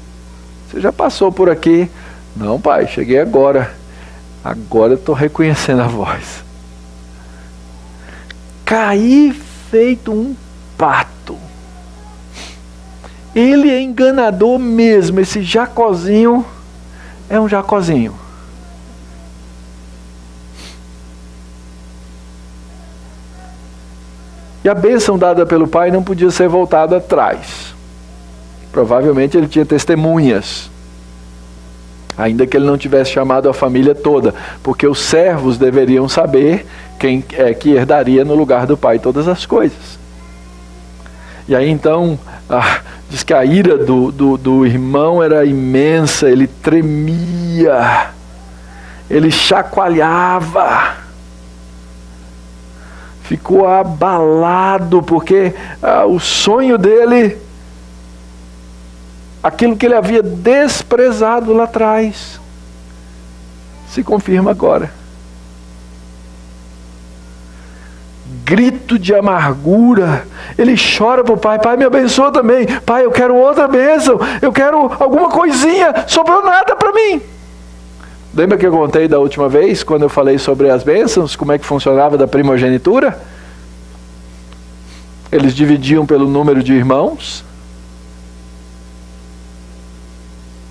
você já passou por aqui? Não, pai, cheguei agora. Agora eu estou reconhecendo a voz. Caí feito um pato. Ele é enganador mesmo. Esse Jacozinho é um Jacozinho. E a bênção dada pelo pai não podia ser voltada atrás. Provavelmente ele tinha testemunhas, ainda que ele não tivesse chamado a família toda, porque os servos deveriam saber quem é que herdaria no lugar do pai todas as coisas. E aí então, diz que a ira do irmão era imensa, ele tremia, ele chacoalhava. Ficou abalado, porque o sonho dele, aquilo que ele havia desprezado lá atrás, se confirma agora. Grito de amargura, ele chora para o pai: pai, me abençoa também, pai, eu quero outra bênção, eu quero alguma coisinha, sobrou nada para mim. Lembra que eu contei da última vez, quando eu falei sobre as bênçãos, como é que funcionava da primogenitura? Eles dividiam pelo número de irmãos,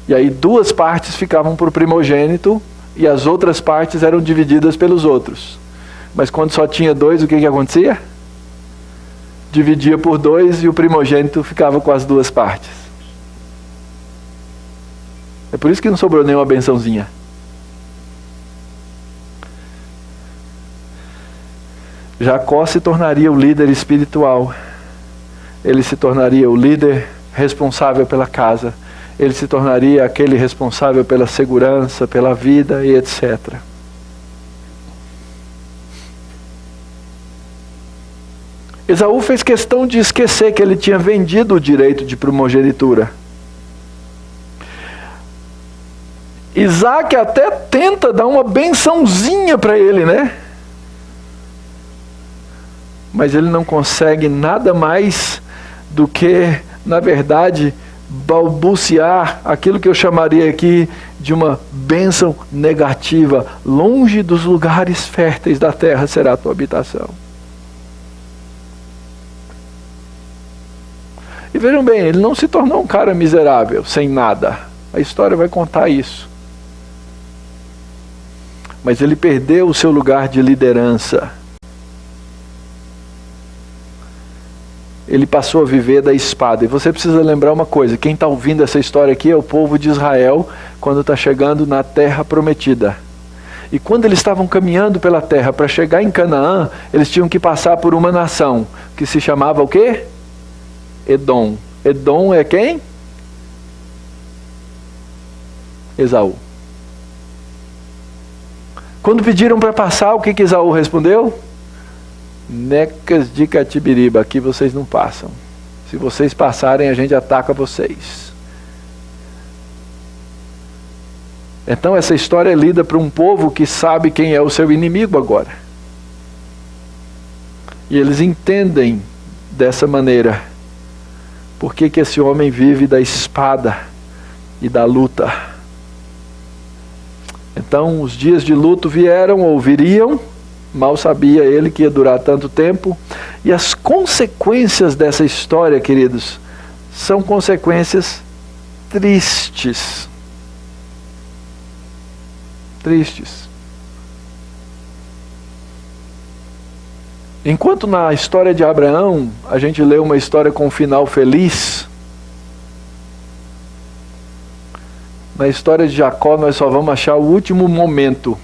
e aí 2 partes ficavam para o primogênito, e as outras partes eram divididas pelos outros. Mas quando só tinha 2, o que acontecia? Dividia por 2 e o primogênito ficava com as 2 partes. É por isso que não sobrou nenhuma bençãozinha. Jacó se tornaria o líder espiritual. Ele se tornaria o líder responsável pela casa. Ele se tornaria aquele responsável pela segurança, pela vida e etc. Esaú fez questão de esquecer que ele tinha vendido o direito de primogenitura. Isaac até tenta dar uma bençãozinha para ele, né? Mas ele não consegue nada mais do que, na verdade, balbuciar aquilo que eu chamaria aqui de uma bênção negativa. Longe dos lugares férteis da terra será a tua habitação. E vejam bem, ele não se tornou um cara miserável, sem nada. A história vai contar isso. Mas ele perdeu o seu lugar de liderança. Ele passou a viver da espada. E você precisa lembrar uma coisa, quem está ouvindo essa história aqui é o povo de Israel, quando está chegando na terra prometida. E quando eles estavam caminhando pela terra para chegar em Canaã, eles tinham que passar por uma nação, que se chamava o quê? Edom. Edom é quem? Esaú. Quando pediram para passar, o que Esaú respondeu? Necas de Catibiriba, aqui vocês não passam. Se vocês passarem, a gente ataca vocês. Então essa história é lida para um povo que sabe quem é o seu inimigo agora. E eles entendem dessa maneira por que esse homem vive da espada e da luta. Então os dias de luto vieram ou viriam, mal sabia ele que ia durar tanto tempo, e as consequências dessa história, queridos, são consequências tristes. Tristes. Enquanto na história de Abraão, a gente lê uma história com um final feliz, na história de Jacó nós só vamos achar o último momento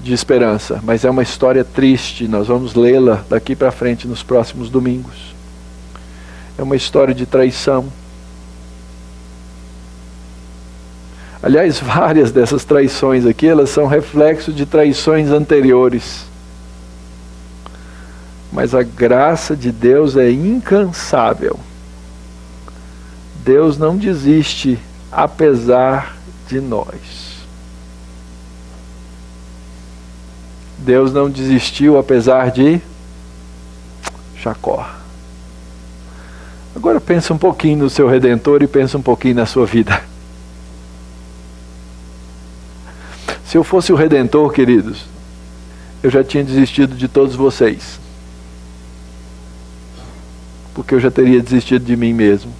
de esperança, mas é uma história triste, nós vamos lê-la daqui para frente nos próximos domingos. É uma história de traição. Aliás, várias dessas traições aqui, elas são reflexo de traições anteriores. Mas a graça de Deus é incansável. Deus não desiste apesar de nós. Deus não desistiu apesar de Jacó. Agora pensa um pouquinho no seu Redentor e pensa um pouquinho na sua vida. Se eu fosse o Redentor, queridos, eu já tinha desistido de todos vocês. Porque eu já teria desistido de mim mesmo.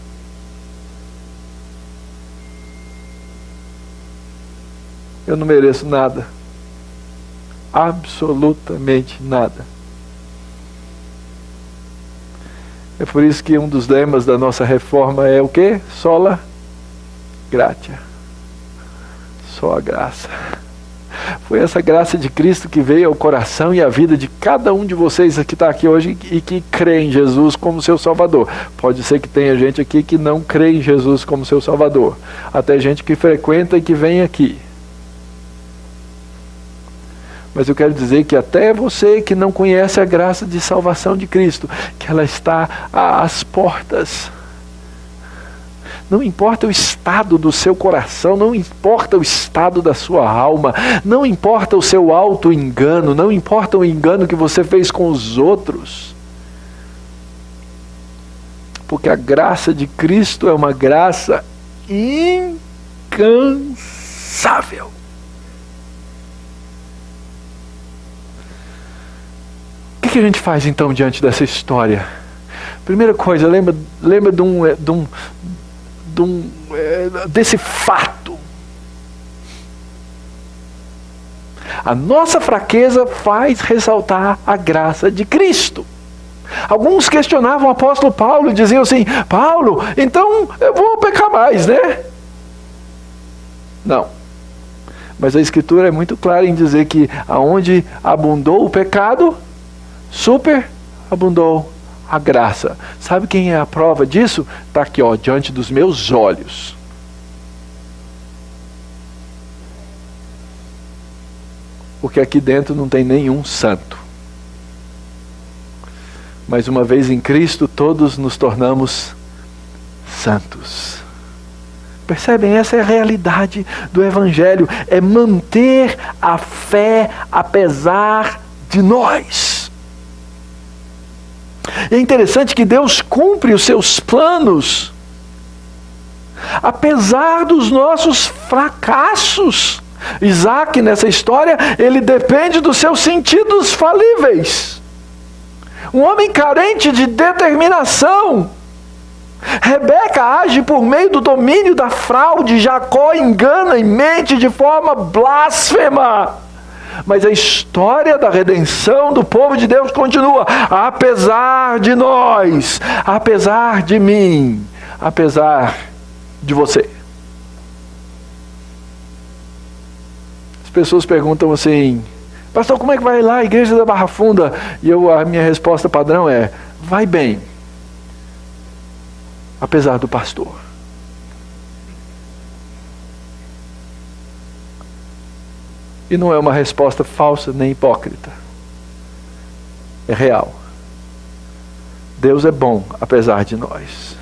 Eu não mereço nada. Absolutamente nada. É por isso que um dos lemas da nossa reforma é o quê? Sola gratia. Só a graça. Foi essa graça de Cristo que veio ao coração e à vida de cada um de vocês que está aqui hoje e que crê em Jesus como seu Salvador. Pode ser que tenha gente aqui que não crê em Jesus como seu Salvador. Até gente que frequenta e que vem aqui. Mas eu quero dizer que até você que não conhece a graça de salvação de Cristo, que ela está às portas. Não importa o estado do seu coração, não importa o estado da sua alma, não importa o seu auto-engano, não importa o engano que você fez com os outros. Porque a graça de Cristo é uma graça incansável. O que a gente faz então diante dessa história? Primeira coisa, lembra desse fato. A nossa fraqueza faz ressaltar a graça de Cristo. Alguns questionavam o apóstolo Paulo e diziam assim: Paulo, então eu vou pecar mais, né? Não. Mas a Escritura é muito clara em dizer que aonde abundou o pecado, superabundou a graça. Sabe quem é a prova disso? Está aqui, ó, diante dos meus olhos. Porque aqui dentro não tem nenhum santo. Mas uma vez em Cristo, todos nos tornamos santos. Percebem? Essa é a realidade do Evangelho. É manter a fé apesar de nós. E é interessante que Deus cumpre os seus planos apesar dos nossos fracassos. Isaac, nessa história, ele depende dos seus sentidos falíveis. Um homem carente de determinação. Rebeca age por meio do domínio da fraude. Jacó engana e mente de forma blasfema. Mas a história da redenção do povo de Deus continua. Apesar de nós, apesar de mim, apesar de você. As pessoas perguntam assim: pastor, como é que vai lá a igreja da Barra Funda? E a minha resposta padrão é: vai bem, apesar do pastor. E não é uma resposta falsa nem hipócrita. É real. Deus é bom apesar de nós.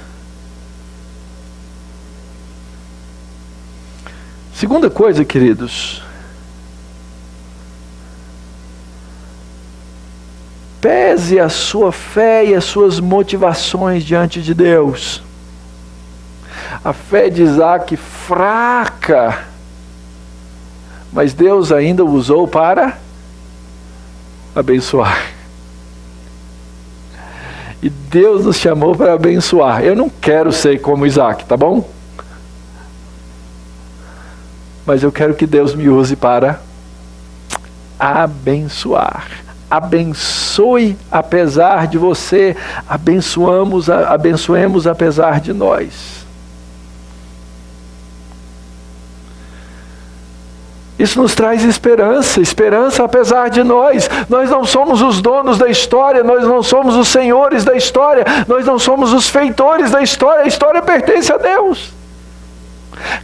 Segunda coisa, queridos. Pese a sua fé e as suas motivações diante de Deus. A fé de Isaac fraca, mas Deus ainda o usou para abençoar. E Deus nos chamou para abençoar. Eu não quero ser como Isaac, tá bom? Mas eu quero que Deus me use para abençoar. Abençoe apesar de você, abençoemos apesar de nós. Isso nos traz esperança apesar de nós. Nós não somos os donos da história, nós não somos os senhores da história, nós não somos os feitores da história, a história pertence a Deus.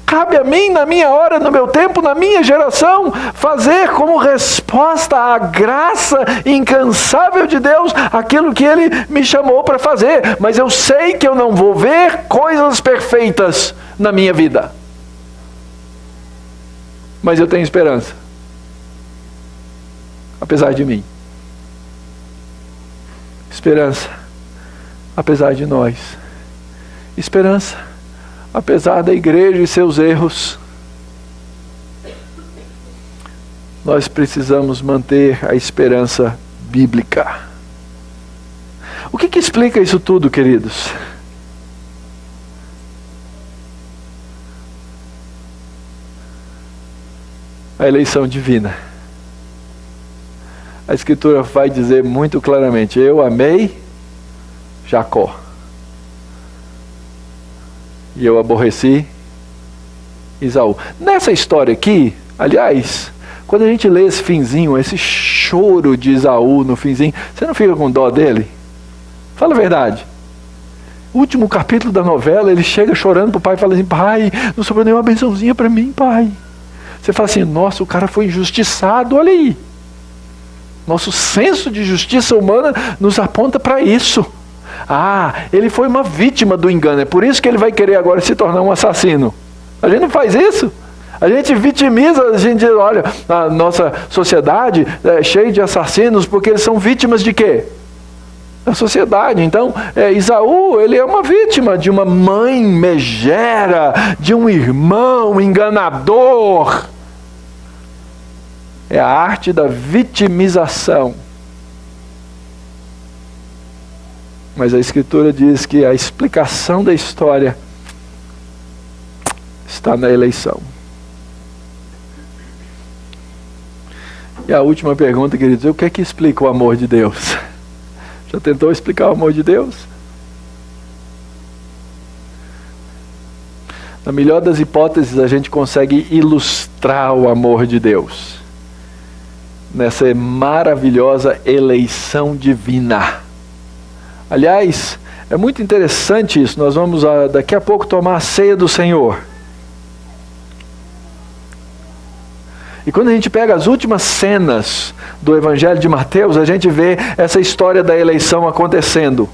Cabe a mim, na minha hora, no meu tempo, na minha geração, fazer como resposta à graça incansável de Deus aquilo que Ele me chamou para fazer. Mas eu sei que eu não vou ver coisas perfeitas na minha vida. Mas eu tenho esperança, apesar de mim. Esperança, apesar de nós. Esperança, apesar da igreja e seus erros. Nós precisamos manter a esperança bíblica. O que explica isso tudo, queridos? A eleição divina. A Escritura vai dizer muito claramente: eu amei Jacó e eu aborreci Esaú. Nessa história aqui, aliás, quando a gente lê esse finzinho, esse choro de Esaú no finzinho, você não fica com dó dele? Fala a verdade. Último capítulo da novela, ele chega chorando pro pai e fala assim: pai, não sobrou nenhuma bençãozinha para mim, pai. Você fala assim: nossa, o cara foi injustiçado, olha aí. Nosso senso de justiça humana nos aponta para isso. Ah, ele foi uma vítima do engano, é por isso que ele vai querer agora se tornar um assassino. A gente não faz isso. A gente vitimiza, a gente diz: olha, a nossa sociedade é cheia de assassinos porque eles são vítimas de quê? Da sociedade. Então, Esaú, ele é uma vítima de uma mãe megera, de um irmão enganador. É a arte da vitimização. Mas a Escritura diz que a explicação da história está na eleição. E a última pergunta, queridos: o que é que explica o amor de Deus? Já tentou explicar o amor de Deus? Na melhor das hipóteses, a gente consegue ilustrar o amor de Deus nessa maravilhosa eleição divina. Aliás, é muito interessante isso. Nós vamos daqui a pouco tomar a ceia do Senhor. E quando a gente pega as últimas cenas do Evangelho de Mateus, a gente vê essa história da eleição acontecendo.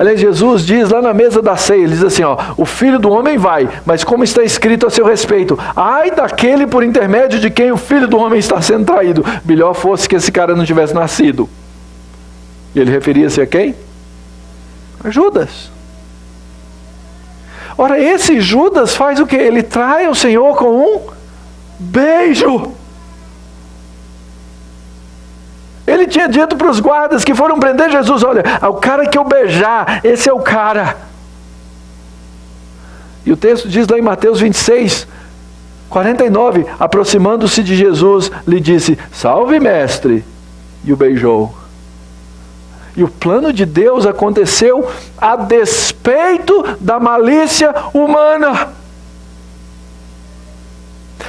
Aliás, Jesus diz lá na mesa da ceia, ele diz assim, ó, o Filho do Homem vai, mas como está escrito a seu respeito, ai daquele por intermédio de quem o Filho do Homem está sendo traído. Melhor fosse que esse cara não tivesse nascido. E ele referia-se a quem? A Judas. Ora, esse Judas faz o quê? Ele trai o Senhor com um beijo. Ele tinha dito para os guardas que foram prender Jesus, olha, o cara que eu beijar, esse é o cara. E o texto diz lá em Mateus 26, 49, aproximando-se de Jesus, lhe disse, salve mestre, e o beijou. E o plano de Deus aconteceu a despeito da malícia humana.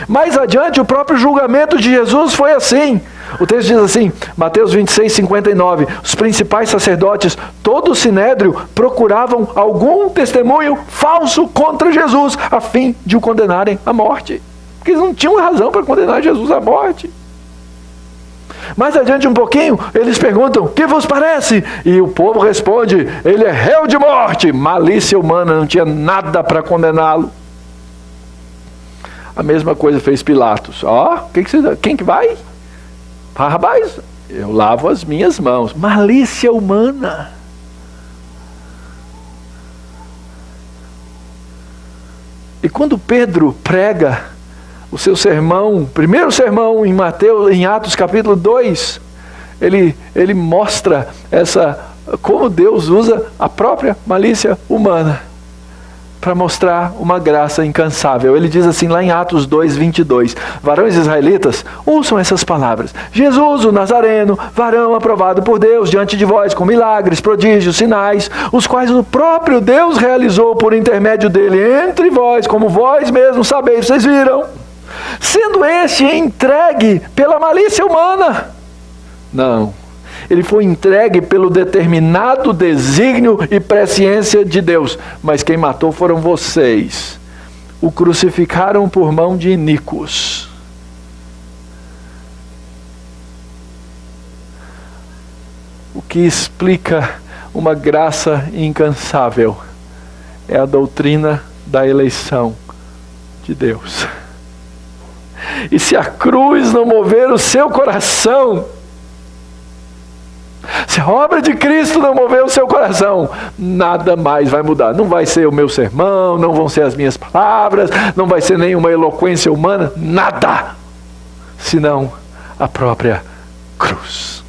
Mais adiante, o próprio julgamento de Jesus foi assim. O texto diz assim, Mateus 26, 59, os principais sacerdotes, todo o sinédrio, procuravam algum testemunho falso contra Jesus, a fim de o condenarem à morte. Porque eles não tinham razão para condenar Jesus à morte. Mais adiante um pouquinho, eles perguntam, que vos parece? E o povo responde, ele é réu de morte. Malícia humana, não tinha nada para condená-lo. A mesma coisa fez Pilatos. Quem que vai? Barrabás, eu lavo as minhas mãos. Malícia humana. E quando Pedro prega o seu sermão, primeiro sermão em Atos capítulo 2, ele mostra como Deus usa a própria malícia humana para mostrar uma graça incansável. Ele diz assim lá em Atos 2, 22, varões israelitas, ouçam essas palavras. Jesus, o Nazareno, varão aprovado por Deus diante de vós com milagres, prodígios, sinais, os quais o próprio Deus realizou por intermédio dele entre vós, como vós mesmos sabeis, vocês viram, sendo este entregue pela malícia humana. Não. Ele foi entregue pelo determinado desígnio e presciência de Deus. Mas quem matou foram vocês. O crucificaram por mão de iníquos. O que explica uma graça incansável é a doutrina da eleição de Deus. E se a cruz não mover o seu coração, se a obra de Cristo não mover o seu coração, nada mais vai mudar. Não vai ser o meu sermão, não vão ser as minhas palavras, não vai ser nenhuma eloquência humana, nada, senão a própria cruz.